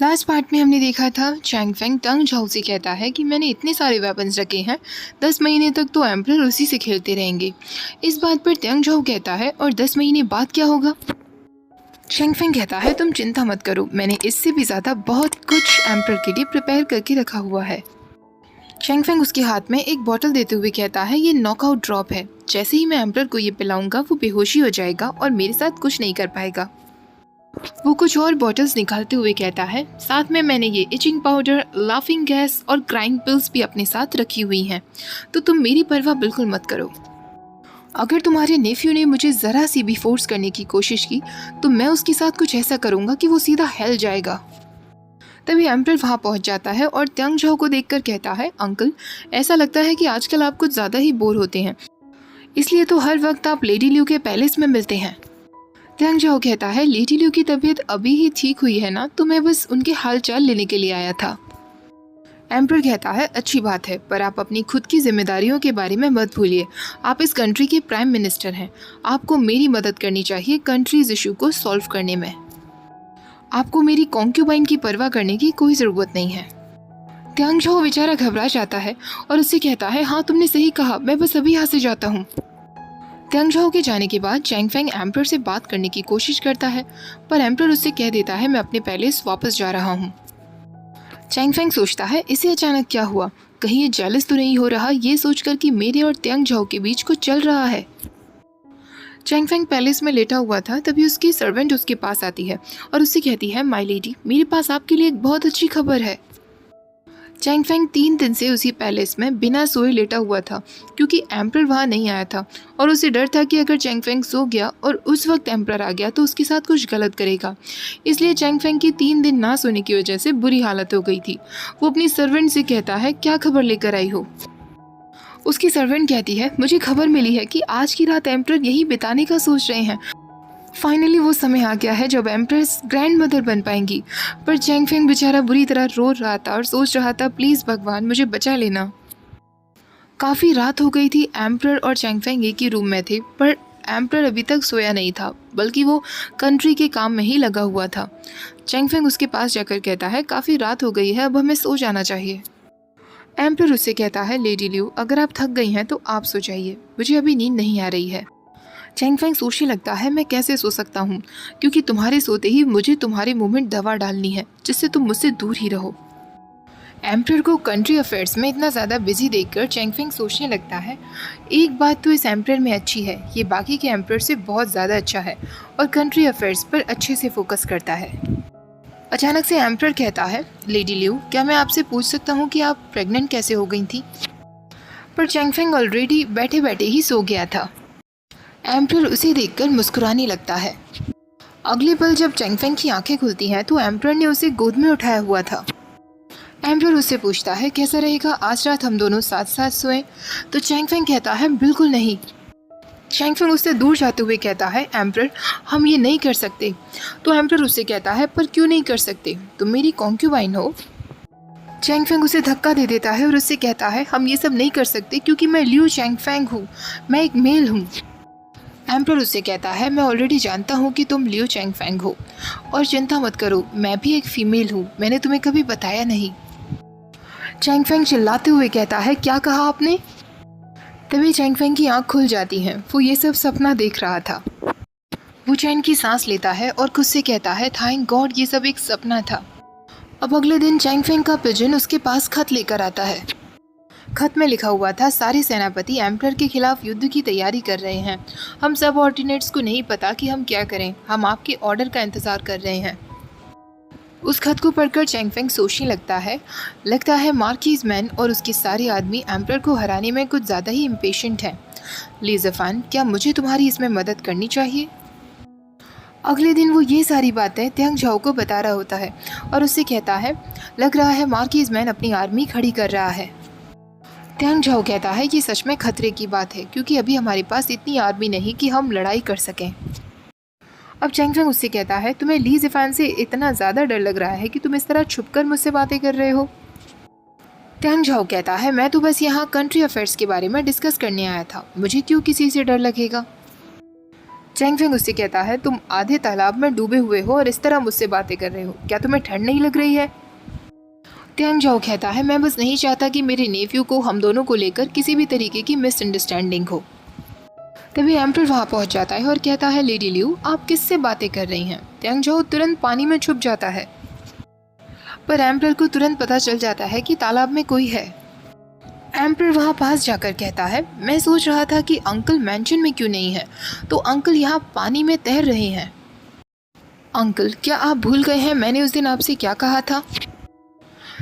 Last part में हमने देखा था चैंग फेंग तंग झाओ से कहता है कि मैंने इतने सारे वेपन्स रखे हैं, 10 महीने तक तो एम्परर उसी से खेलते रहेंगे। इस बात पर तंग झाओ कहता है और 10 महीने बाद क्या होगा? चैंग फेंग कहता है तुम चिंता मत करो, मैंने इससे भी ज़्यादा बहुत कुछ एम्परर के लिए प्रिपेयर करके रखा हुआ है। चैंग फेंग उसके हाथ में एक बोतल देते हुए कहता है ये नॉकआउट ड्रॉप है, जैसे ही मैं एम्परर को ये पिलाऊंगा वो बेहोशी हो जाएगा और मेरे साथ कुछ नहीं कर पाएगा। वो कुछ और बॉटल्स निकालते हुए कहता है साथ में मैंने ये इचिंग पाउडर, लाफिंग गैस और क्राइंग पिल्स भी अपने साथ रखी हुई हैं, तो तुम मेरी परवाह बिल्कुल मत करो। अगर तुम्हारे नेफ्यू ने मुझे ज़रा सी भी फोर्स करने की कोशिश की तो मैं उसके साथ कुछ ऐसा करूँगा कि वो सीधा हिल जाएगा। तभी एम्परर वहाँ पहुँच जाता है और तंग झाओ को देखकर कहता है अंकल, ऐसा लगता है कि आजकल आप कुछ ज़्यादा ही बोर होते हैं, इसलिए तो हर वक्त आप लेडी ल्यू के पैलेस में मिलते हैं। तंग झाओ कहता है लेडी ल्यू की तबीयत अभी ही ठीक हुई है ना, तो मैं बस उनके हाल चाल लेने के लिए आया था। एम्परर कहता है अच्छी बात है, पर आप अपनी खुद की जिम्मेदारियों के बारे में मत भूलिए। आप इस कंट्री के प्राइम मिनिस्टर हैं, आपको मेरी मदद करनी चाहिए कंट्रीज इशू को सॉल्व करने में। आपको मेरी कॉन्क्यूबाइन की परवाह करने की कोई ज़रूरत नहीं है। तंग झाओ बेचारा घबरा जाता है और उससे कहता है हाँ तुमने सही कहा, मैं बस अभी यहाँ से जाता हूँ। तंग झाओ के जाने के बाद चैंग फेंग एम्परर से बात करने की कोशिश करता है, पर एम्परर उससे कह देता है मैं अपने पैलेस वापस जा रहा हूँ। चैंग फेंग सोचता है इसे अचानक क्या हुआ, कहीं ये जेलस तो नहीं हो रहा, ये सोचकर कि मेरे और तंग झाओ के बीच कुछ चल रहा है। चैंग फेंग पैलेस में लेटा हुआ था, तभी उसकी सर्वेंट उसके पास आती है और उससे कहती है माय लेडी, मेरे पास आपके लिए एक बहुत अच्छी खबर है। चैंग फेंग 3 दिन से उसी पैलेस में बिना सोए लेटा हुआ था, क्योंकि एम्परर वहाँ नहीं आया था और उसे डर था कि अगर चैंग फेंग सो गया और उस वक्त एम्परर आ गया तो उसके साथ कुछ गलत करेगा। इसलिए चैंग फेंग की 3 दिन ना सोने की वजह से बुरी हालत हो गई थी। वो अपनी सर्वेंट से कहता है क्या खबर लेकर आई हो। उसकी सर्वेंट कहती है मुझे खबर मिली है कि आज की रात एम्परर यहीं बिताने का सोच रहे हैं। फाइनली वो समय आ गया है जब एम्प्रेस ग्रैंड मदर बन पाएंगी। पर चैंग फेंग बेचारा बुरी तरह रो रहा था और सोच रहा था प्लीज़ भगवान मुझे बचा लेना। काफ़ी रात हो गई थी, एम्परर और चैंग फेंग एक ही रूम में थे, पर एम्परर अभी तक सोया नहीं था, बल्कि वो कंट्री के काम में ही लगा हुआ था। चैंग फेंग उसके पास जाकर कहता है काफ़ी रात हो गई है, अब हमें सो जाना चाहिए। एम्परर उससे कहता है लेडी ल्यू, अगर आप थक गई हैं तो आप सो जाइए, मुझे अभी नींद नहीं आ रही है। चैंग फेंग सोचने लगता है मैं कैसे सो सकता हूँ, क्योंकि तुम्हारे सोते ही मुझे तुम्हारे मुंह में दवा डालनी है जिससे तुम मुझसे दूर ही रहो। एम्परर को कंट्री अफेयर्स में इतना ज़्यादा बिजी देखकर चैंग फेंग सोचने लगता है एक बात तो इस एम्परर में अच्छी है, ये बाकी के एम्परर से बहुत ज़्यादा अच्छा है और कंट्री अफेयर्स पर अच्छे से फोकस करता है। अचानक से एम्परर कहता है लेडी ल्यू, क्या मैं आपसे पूछ सकता हूँ कि आप प्रेग्नेंट कैसे हो गई थी? पर चैंग फेंग ऑलरेडी बैठे बैठे ही सो गया था। एम्परर उसे देखकर मुस्कुराने लगता है। अगले पल जब चैंग फेंग की आंखें खुलती हैं तो एम्परर ने उसे गोद में उठाया हुआ था। एम्परर उससे पूछता है कैसा रहेगा आज रात हम दोनों साथ साथ सोएं? तो चैंग फेंग कहता है बिल्कुल नहीं। चैंग फेंग उससे दूर जाते हुए कहता है एम्परर हम ये नहीं कर सकते। तो एम्परर उससे कहता है पर क्यों नहीं कर सकते, तुम मेरी कॉन्क्यूबाइन हो। चैंग फेंग उसे धक्का दे देता है और उससे कहता है हम ये सब नहीं कर सकते क्योंकि मैं ल्यू चैंग फेंग हूँ, मैं एक मेल हूँ। एम्परर उससे कहता है मैं ऑलरेडी जानता हूँ कि तुम लियो चैंग फेंग हो और चिंता मत करो, मैं भी एक फीमेल हूँ, मैंने तुम्हें कभी बताया नहीं। चैंग फेंग चिल्लाते हुए कहता है क्या कहा आपने? तभी चैंग फेंग की आंख खुल जाती हैं, वो ये सब सपना देख रहा था। वो चैन की सांस लेता है और खुद से कहता है थैंक गॉड ये सब एक सपना था। अब अगले दिन चैंग फेंग का पिजन उसके पास खत लेकर आता है। खत में लिखा हुआ था सारे सेनापति एम्परर के खिलाफ युद्ध की तैयारी कर रहे हैं, हम सब ऑर्डिनेट्स को नहीं पता कि हम क्या करें, हम आपके ऑर्डर का इंतज़ार कर रहे हैं। उस खत को पढ़कर चैंग फेंग सोचने लगता है मार्कीज मैन और उसके सारे आदमी एम्परर को हराने में कुछ ज़्यादा ही इम्पेशेंट हैं। ली ज़फ़ान, क्या मुझे तुम्हारी इसमें मदद करनी चाहिए? अगले दिन वो ये सारी बातें तंग झाओ को बता रहा होता है और उससे कहता है लग रहा है मार्कीज मैन अपनी आर्मी खड़ी कर रहा है। तंग झाओ कहता है ये सच में खतरे की बात है, क्योंकि अभी हमारे पास इतनी आर्मी नहीं कि हम लड़ाई कर सकें। अब चैंग फेंग उससे कहता है तुम्हें ली ज़फ़ान से इतना ज़्यादा डर लग रहा है कि तुम इस तरह छुपकर मुझसे बातें कर रहे हो। तंग झाओ कहता है मैं तो बस यहाँ कंट्री अफेयर्स के बारे में डिस्कस करने आया था, मुझे क्यों किसी से डर लगेगा। चैंगफेंग उससे कहता है, तुम आधे तालाब में डूबे हुए हो और इस तरह मुझसे बातें कर रहे हो, क्या तुम्हें ठंड नहीं लग रही है? त्यांग झाओ कहता है, मैं बस नहीं चाहता कि मेरे नेफ्यू को हम दोनों को लेकर किसी भी तरीके की मिसअंडरस्टैंडिंग हो। तभी एम्पर वहाँ पहुँच जाता है और कहता है, लेडी लियू आप किससे बातें कर रही हैं? त्यांग झाओ तुरंत पानी में छुप जाता है, पर एम्पर को तुरंत पता चल जाता है कि तालाब में कोई है। एम्पर वहाँ पास जाकर कहता है, मैं सोच रहा था कि अंकल मैंशन में क्यों नहीं है, तो अंकल यहाँ पानी में तैर रहे हैं। अंकल क्या आप भूल गए हैं मैंने उस दिन आपसे क्या कहा था?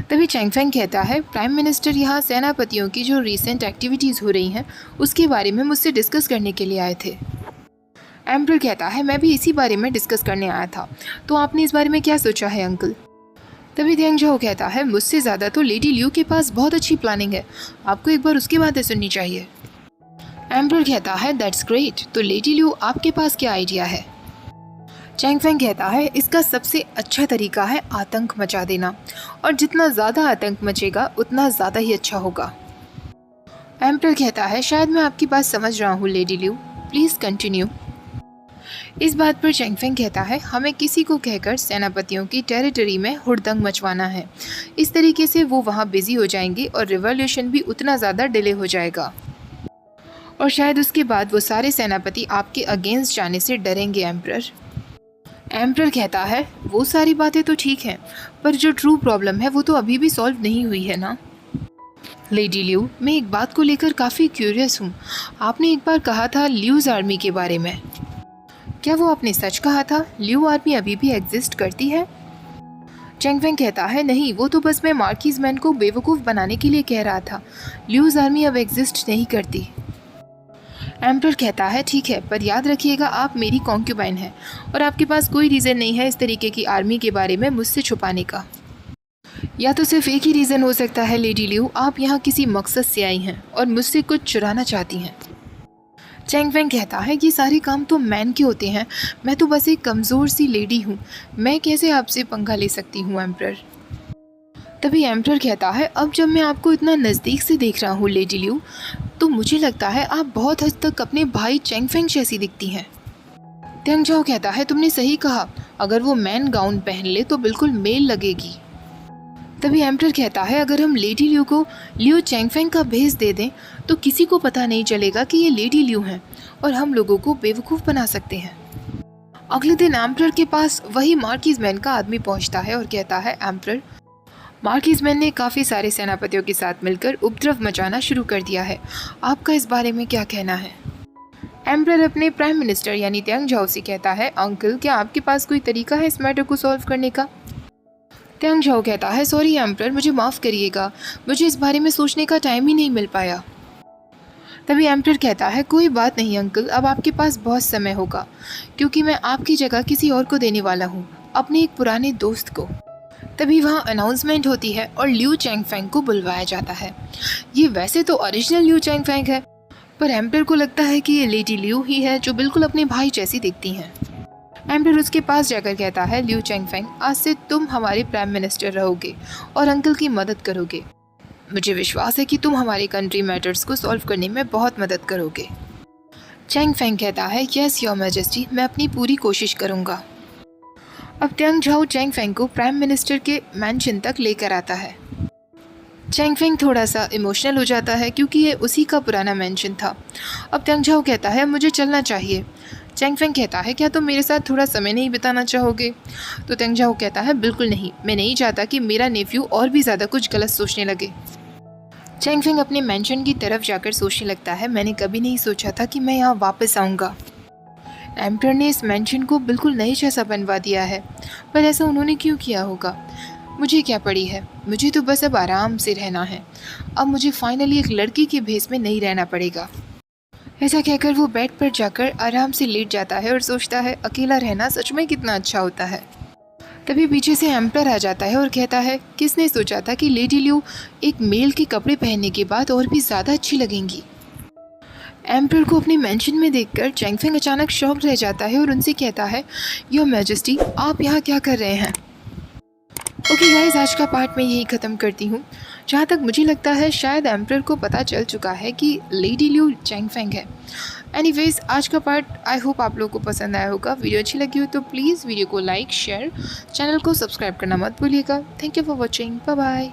तभी चैंगफेंग कहता है, प्राइम मिनिस्टर यहाँ सेनापतियों की जो रिसेंट एक्टिविटीज़ हो रही हैं उसके बारे में मुझसे डिस्कस करने के लिए आए थे। एम्पर कहता है, मैं भी इसी बारे में डिस्कस करने आया था, तो आपने इस बारे में क्या सोचा है अंकल? तभी त्यांग झाओ कहता है, मुझसे ज़्यादा तो लेडी लियू के पास बहुत अच्छी प्लानिंग है, आपको एक बार उसकी बातें सुननी चाहिए। एम्पर कहता है, दैट्स ग्रेट, तो लेडी लियू आपके पास क्या आइडिया है? चैंगफेंग कहता है, इसका सबसे अच्छा तरीका है आतंक मचा देना, और जितना ज़्यादा आतंक मचेगा उतना ज़्यादा ही अच्छा होगा। एम्पर कहता है, शायद मैं आपकी बात समझ रहा हूँ लेडी लियू, प्लीज़ कंटिन्यू। इस बात पर चैंगफेंग कहता है, हमें किसी को कहकर सेनापतियों की टेरिटरी में हुड़दंग मचवाना है, इस तरीके से वो वहाँ बिजी हो जाएंगे और रिवॉल्यूशन भी उतना ज़्यादा डिले हो जाएगा, और शायद उसके बाद वो सारे सेनापति आपके अगेंस्ट जाने से डरेंगे एम्परर। एम्परर कहता है, वो सारी बातें तो ठीक हैं, पर जो ट्रू प्रॉब्लम है वो तो अभी भी सॉल्व नहीं हुई है ना। लेडी लियू, मैं एक बात को लेकर काफ़ी क्यूरियस हूँ, आपने एक बार कहा था ल्यूज़ आर्मी के बारे में, क्या वो आपने सच कहा था? लियू आर्मी अभी भी एग्जिस्ट करती है? चैंगफेंग कहता है, नहीं, वो तो बस मैं मार्किस मैन को बेवकूफ़ बनाने के लिए कह रहा था, ल्यूज़ आर्मी अब एग्जिस्ट नहीं करती। एम्पर कहता है, ठीक है, पर याद रखिएगा आप मेरी कॉन्क्यूबाइन हैं और आपके पास कोई रीज़न नहीं है इस तरीके की आर्मी के बारे में मुझसे छुपाने का। या तो सिर्फ एक ही रीज़न हो सकता है लेडी लियू, आप यहाँ किसी मकसद से आई हैं और मुझसे कुछ चुराना चाहती हैं। चैंगफेंग कहता है, ये सारे काम तो मैन के होते हैं, मैं तो बस एक कमज़ोर सी लेडी हूँ, मैं कैसे आपसे पंगा ले सकती हूँ एम्परर? तभी एम्परर कहता है, अब जब मैं आपको इतना नज़दीक से देख रहा हूँ लेडी लियू, तो मुझे लगता है आप बहुत हद तक अपने भाई चैंगफेंग जैसी दिखती हैं। त्यांग झाओ कहता है, तुमने सही कहा, अगर वो मैन गाउन पहन ले तो बिल्कुल मेल लगेगी। तभी एम्परर कहता है, अगर हम लेडी लियू को लियू चैंगफेंग का भेस दे दें तो किसी को पता नहीं चलेगा कि ये लेडी लियू हैं और हम लोगों को बेवकूफ़ बना सकते हैं। अगले दिन एम्परर के पास वही मार्किस मैन का आदमी पहुंचता है और कहता है, एम्परर, मार्किस मैन ने काफ़ी सारे सेनापतियों के साथ मिलकर उपद्रव मचाना शुरू कर दिया है, आपका इस बारे में क्या कहना है? एम्परर अपने प्राइम मिनिस्टर यानी त्यांग झाओ से कहता है, अंकल क्या आपके पास कोई तरीका है इस मैटर को सॉल्व करने का? त्यांग झाओ कहता है, सॉरी एम्परर, मुझे माफ़ करिएगा, मुझे इस बारे में सोचने का टाइम ही नहीं मिल पाया। तभी एम्परर कहता है, कोई बात नहीं अंकल, अब आपके पास बहुत समय होगा, क्योंकि मैं आपकी जगह किसी और को देने वाला हूँ, अपने एक पुराने दोस्त को। तभी वहाँ अनाउंसमेंट होती है और लियू चैंगफेंग को बुलवाया जाता है। ये वैसे तो ओरिजिनल लियू चैंगफेंग है, पर एम्परर को लगता है कि ये लेडी लियू ही है जो बिल्कुल अपने भाई जैसी दिखती हैं। एम्परर उसके पास जाकर कहता है, लियू चैंगफेंग, आज से तुम हमारे प्राइम मिनिस्टर रहोगे और अंकल की मदद करोगे। मुझे विश्वास है कि तुम हमारे कंट्री मैटर्स को सॉल्व करने में बहुत मदद करोगे। चैंगफेंग कहता है, यस योर मैजेस्टी, मैं अपनी पूरी कोशिश करूँगा। अब त्यांग झाओ चैंगफेंग को प्राइम मिनिस्टर के मैंशन तक लेकर आता है। चैंगफेंग थोड़ा सा इमोशनल हो जाता है क्योंकि ये उसी का पुराना मैंशन था। अब त्यांग झाओ कहता है, मुझे चलना चाहिए। चैंगफेंग कहता है, क्या तुम मेरे साथ थोड़ा समय नहीं बिताना चाहोगे? तो त्यांग झाओ कहता है, बिल्कुल नहीं, मैं नहीं चाहता कि मेरा नेफ्यू और भी ज़्यादा कुछ गलत सोचने लगे। चैंगफेंग अपने मैंशन की तरफ जाकर सोचने लगता है, मैंने कभी नहीं सोचा था कि मैं यहाँ वापस आऊँगा। एम्परर ने इस मैंशन को बिल्कुल नए जैसा बनवा दिया है, पर ऐसा उन्होंने क्यों किया होगा? मुझे क्या पड़ी है, मुझे तो बस अब आराम से रहना है। अब मुझे फाइनली एक लड़की के भेस में नहीं रहना पड़ेगा। ऐसा कहकर वो बेड पर जाकर आराम से लेट जाता है और सोचता है, अकेला रहना सच में कितना अच्छा होता है। तभी पीछे से एम्परर आ जाता है और कहता है, किसने सोचा था कि लेडी लियू एक मेल के कपड़े पहनने के बाद और भी ज़्यादा अच्छी लगेंगी। एम्परर को अपने मैंशन में देखकर चैंगफेंग अचानक शॉक रह जाता है और उनसे कहता है, योर मैजेस्टी, आप यहाँ क्या कर रहे हैं? ओके गाइस, आज का पार्ट मैं यही ख़त्म करती हूँ। जहाँ तक मुझे लगता है शायद एम्परर को पता चल चुका है कि लेडी लियू चैंगफेंग है। एनीवेज आज का पार्ट आई होप आप लोगों को पसंद आया होगा। वीडियो अच्छी लगी हो तो प्लीज़ वीडियो को लाइक शेयर, चैनल को सब्सक्राइब करना मत भूलिएगा। Thank you for watching, bye bye.